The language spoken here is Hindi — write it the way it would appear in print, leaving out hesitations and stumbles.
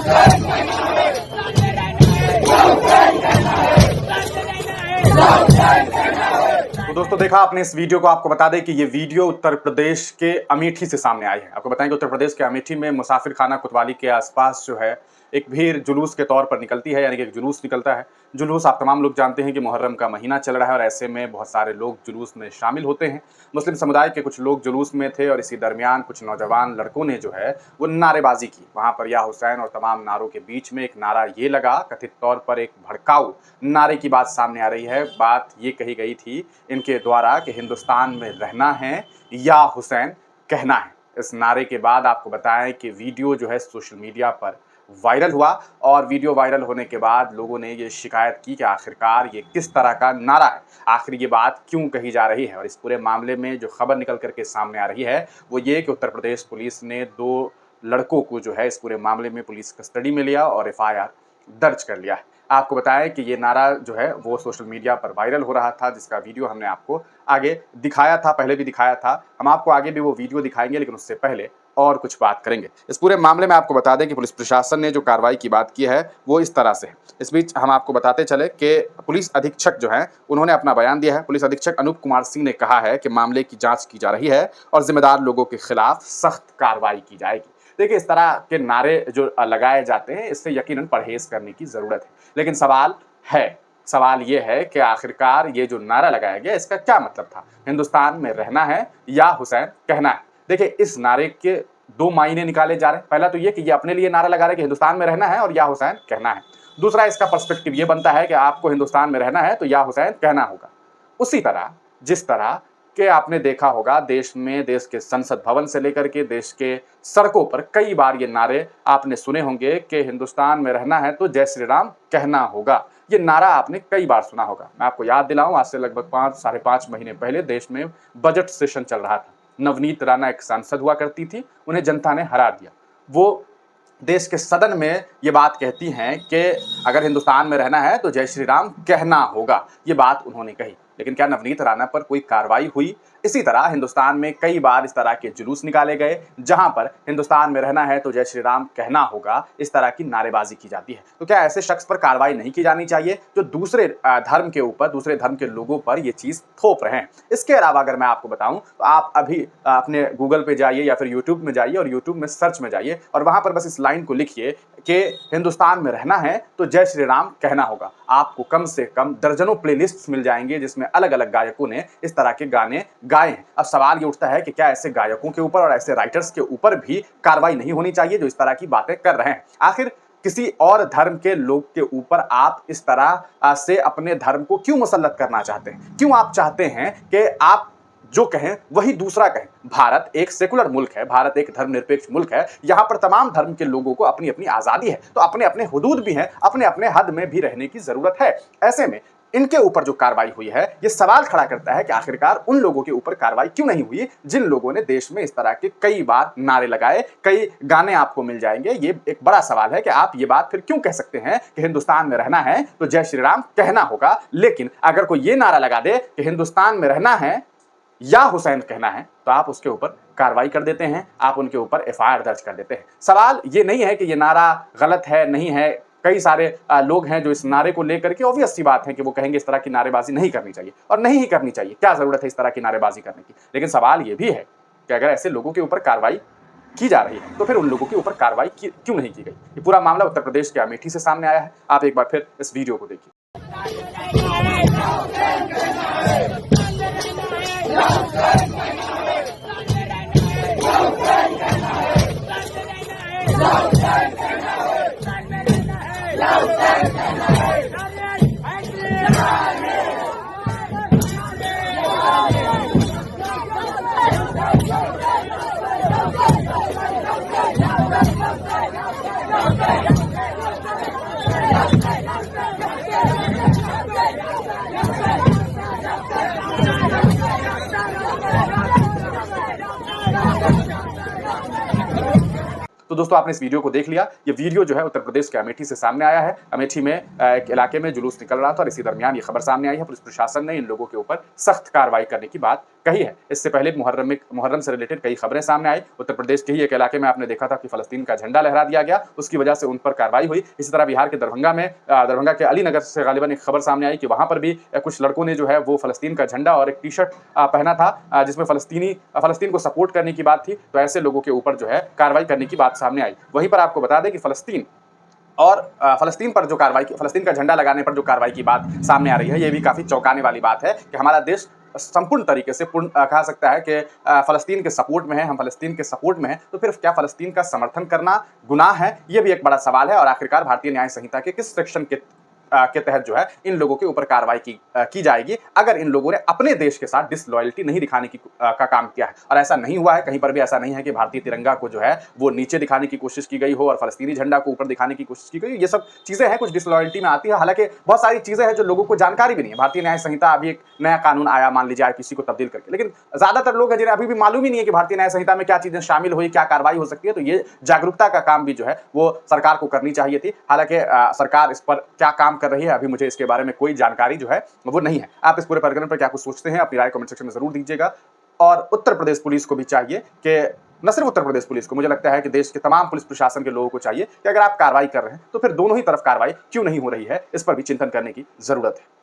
तो दोस्तों देखा आपने इस वीडियो को। आपको बता दें कि ये वीडियो उत्तर प्रदेश के अमेठी से सामने आई है। आपको बताएं कि उत्तर प्रदेश के अमेठी में मुसाफिर खाना कोतवाली के आसपास जो है एक भीड़ जुलूस के तौर पर निकलती है, यानी कि एक जुलूस निकलता है। जुलूस आप तमाम लोग जानते हैं कि मुहर्रम का महीना चल रहा है और ऐसे में बहुत सारे लोग जुलूस में शामिल होते हैं। मुस्लिम समुदाय के कुछ लोग जुलूस में थे और इसी दरमियान कुछ नौजवान लड़कों ने जो है वो नारेबाजी की। वहाँ पर या हुसैन और तमाम नारों के बीच में एक नारा ये लगा, कथित तौर पर एक भड़काऊ नारे की बात सामने आ रही है। बात ये कही गई थी इनके द्वारा कि हिंदुस्तान में रहना है या हुसैन कहना है। इस नारे के बाद आपको बताएं कि वीडियो जो है सोशल मीडिया पर वायरल हुआ और वीडियो वायरल होने के बाद लोगों ने ये शिकायत की कि आखिरकार ये किस तरह का नारा है, आखिर ये बात क्यों कही जा रही है। और इस पूरे मामले में जो खबर निकल करके सामने आ रही है वो ये कि उत्तर प्रदेश पुलिस ने 2 लड़कों को जो है इस पूरे मामले में पुलिस कस्टडी में लिया और FIR दर्ज कर लिया है। आपको बताएं कि ये नारा जो है वो सोशल मीडिया पर वायरल हो रहा था, जिसका वीडियो हमने आपको आगे दिखाया था, पहले भी दिखाया था। हम आपको आगे भी वो वीडियो दिखाएंगे, लेकिन उससे पहले और कुछ बात करेंगे। इस पूरे मामले में आपको बता दें कि पुलिस प्रशासन ने जो कार्रवाई की बात की है वो इस तरह से है। इस बीच हम आपको बताते चले कि पुलिस अधीक्षक जो हैं उन्होंने अपना बयान दिया है। पुलिस अधीक्षक अनूप कुमार सिंह ने कहा है कि मामले की जांच की जा रही है और जिम्मेदार लोगों के खिलाफ सख्त कार्रवाई की जाएगी। देखिए, इस तरह के नारे जो लगाए जाते हैं इससे यकीनन परहेज करने की ज़रूरत है, लेकिन सवाल ये है कि आखिरकार ये जो नारा लगाया गया इसका क्या मतलब था। हिंदुस्तान में रहना है या हुसैन कहना है। देखिए, इस नारे के 2 मायने निकाले जा रहे हैं। पहला तो ये कि ये अपने लिए नारा लगा रहे हैं कि हिंदुस्तान में रहना है और या हुसैन कहना है। दूसरा इसका पर्सपेक्टिव ये बनता है कि आपको हिंदुस्तान में रहना है तो या हुसैन कहना होगा। उसी तरह जिस तरह कि आपने देखा होगा देश में, देश के संसद भवन से लेकर के देश के सड़कों पर कई बार ये नारे आपने सुने होंगे कि हिंदुस्तान में रहना है तो जय श्री राम कहना होगा। ये नारा आपने कई बार सुना होगा। मैं आपको याद दिलाऊं, आज से लगभग 5 साढ़े 5 महीने पहले देश में बजट सेशन चल रहा था। नवनीत राणा एक सांसद हुआ करती थी, उन्हें जनता ने हरा दिया। वो देश के सदन में ये बात कहती हैं कि अगर हिंदुस्तान में रहना है तो जय श्री राम कहना होगा। ये बात उन्होंने कही, लेकिन क्या नवनीत राणा पर कोई कार्रवाई हुई? इसी तरह हिंदुस्तान में कई बार इस तरह के जुलूस निकाले गए जहां पर हिंदुस्तान में रहना है तो जय श्री राम कहना होगा, इस तरह की नारेबाजी की जाती है। तो क्या ऐसे शख्स पर कार्रवाई नहीं की जानी चाहिए जो दूसरे धर्म के ऊपर, दूसरे धर्म के लोगों पर ये चीज थोप रहे हैं? इसके अलावा अगर मैं आपको बताऊं तो आप अभी अपने गूगल पे जाइए या फिर यूट्यूब में जाइए और यूट्यूब में सर्च में जाइए और वहां पर बस इस लाइन को लिखिए कि हिंदुस्तान में रहना है तो जय श्री राम कहना होगा। आपको कम से कम दर्जनों प्लेलिस्ट्स मिल जाएंगे जिसमें अलग अलग गायकों ने इस तरह के गाने गाए हैं। अब सवाल ये उठता है कि क्या ऐसे गायकों के ऊपर और ऐसे राइटर्स के ऊपर भी कार्रवाई नहीं होनी चाहिए जो इस तरह की बातें कर रहे हैं? आखिर किसी और धर्म के लोग के ऊपर आप इस तरह से अपने धर्म को क्यों मुसल्लत करना चाहते हैं? क्यों आप चाहते हैं कि आप जो कहें वही दूसरा कहें? भारत एक सेकुलर मुल्क है, भारत एक धर्मनिरपेक्ष मुल्क है। यहाँ पर तमाम धर्म के लोगों को अपनी अपनी आज़ादी है, तो अपने अपने हुदूद भी हैं, अपने अपने हद में भी रहने की ज़रूरत है। ऐसे में इनके ऊपर जो कार्रवाई हुई है ये सवाल खड़ा करता है कि आखिरकार उन लोगों के ऊपर कार्रवाई क्यों नहीं हुई जिन लोगों ने देश में इस तरह के कई बार नारे लगाए, कई गाने आपको मिल जाएंगे। ये एक बड़ा सवाल है कि आप ये बात फिर क्यों कह सकते हैं कि हिंदुस्तान में रहना है तो जय श्री राम कहना होगा, लेकिन अगर कोई ये नारा लगा दे कि हिंदुस्तान में रहना है या हुसैन कहना है तो आप उसके ऊपर कार्रवाई कर देते हैं, आप उनके ऊपर FIR दर्ज कर देते हैं। सवाल ये नहीं है कि ये नारा गलत है, नहीं है। कई सारे लोग हैं जो इस नारे को लेकर के ऑब्वियस सी बात है कि वो कहेंगे इस तरह की नारेबाजी नहीं करनी चाहिए और नहीं ही करनी चाहिए, क्या जरूरत है इस तरह की नारेबाजी करने की। लेकिन सवाल ये भी है कि अगर ऐसे लोगों के ऊपर कार्रवाई की जा रही है तो फिर उन लोगों के ऊपर कार्रवाई क्यों नहीं की गई? ये पूरा मामला उत्तर प्रदेश के अमेठी से सामने आया है। आप एक बार फिर इस वीडियो को देखिए। तो दोस्तों आपने इस वीडियो को देख लिया। ये वीडियो जो है उत्तर प्रदेश के अमेठी से सामने आया है। अमेठी में एक इलाके में जुलूस निकल रहा था और इसी दरमियान ये खबर सामने आई है। पुलिस प्रशासन ने इन लोगों के ऊपर सख्त कार्रवाई करने की बात कही है। इससे पहले मुहर्रम से रिलेटेड कई खबरें सामने आई। उत्तर प्रदेश के ही एक इलाके में आपने देखा था कि फ़लस्तीन का झंडा लहरा दिया गया, उसकी वजह से उन पर कार्रवाई हुई। इसी तरह बिहार के दरभंगा के अलीनगर से गालिबन एक खबर सामने आई कि वहाँ पर भी कुछ लड़कों ने जो है वो फ़लस्तीन का झंडा और एक टी-शर्ट पहना था जिसमें फ़लस्तीन को सपोर्ट करने की बात थी। तो ऐसे लोगों के ऊपर जो है कार्रवाई करने की बात सामने आई। वहीं पर आपको बता दें कि फ़लस्तीन पर जो कार्रवाई फ़लस्तीन का झंडा लगाने पर जो कार्रवाई की बात सामने आ रही है, ये भी काफ़ी चौंकाने वाली बात है कि हमारा देश संपूर्ण तरीके से कहा सकता है कि फ़लस्तीन के सपोर्ट में है, हम फ़लस्तीन के सपोर्ट में हैं, तो फिर क्या फ़लस्तीन का समर्थन करना गुनाह है? ये भी एक बड़ा सवाल है और आखिरकार भारतीय न्याय संहिता के किस सेक्शन के तहत जो है इन लोगों के ऊपर कार्रवाई की जाएगी अगर इन लोगों ने अपने देश के साथ डिसलॉयल्टी नहीं दिखाने का काम किया है। और ऐसा नहीं हुआ है, कहीं पर भी ऐसा नहीं है कि भारतीय तिरंगा को जो है वो नीचे दिखाने की कोशिश की गई हो और फ़लस्तीनी झंडा को ऊपर दिखाने की कोशिश की गई। ये सब चीज़ें हैं, कुछ डिसलॉयल्टी में आती है। हालाँकि बहुत सारी चीज़ें हैं जो लोगों को जानकारी भी नहीं है। भारतीय न्याय संहिता अभी एक नया कानून आया, मान लीजिए आईपीसी को तब्दील करके, लेकिन ज़्यादातर लोग हैं जिन्हें अभी भी मालूम ही नहीं है कि भारतीय न्याय संहिता में क्या चीज़ें शामिल हुई, क्या कार्रवाई हो सकती है। तो ये जागरूकता का काम भी जो है वो सरकार को करनी चाहिए थी। हालाँकि सरकार इस पर क्या काम कर रही है, अभी मुझे इसके बारे में कोई जानकारी जो है वो नहीं है। आप इस पूरे प्रकरण पर क्या कुछ सोचते हैं, अपनी राय कमेंट सेक्शन में ज़रूर दीजिएगा। और उत्तर प्रदेश पुलिस को भी चाहिए कि न सिर्फ उत्तर प्रदेश पुलिस को, मुझे लगता है कि देश के तमाम पुलिस प्रशासन के लोगों को चाहिए कि अगर आप कार्रवाई कर रहे हैं तो फिर दोनों ही तरफ कार्रवाई क्यों नहीं हो रही है, इस पर भी चिंतन करने की ज़रूरत है।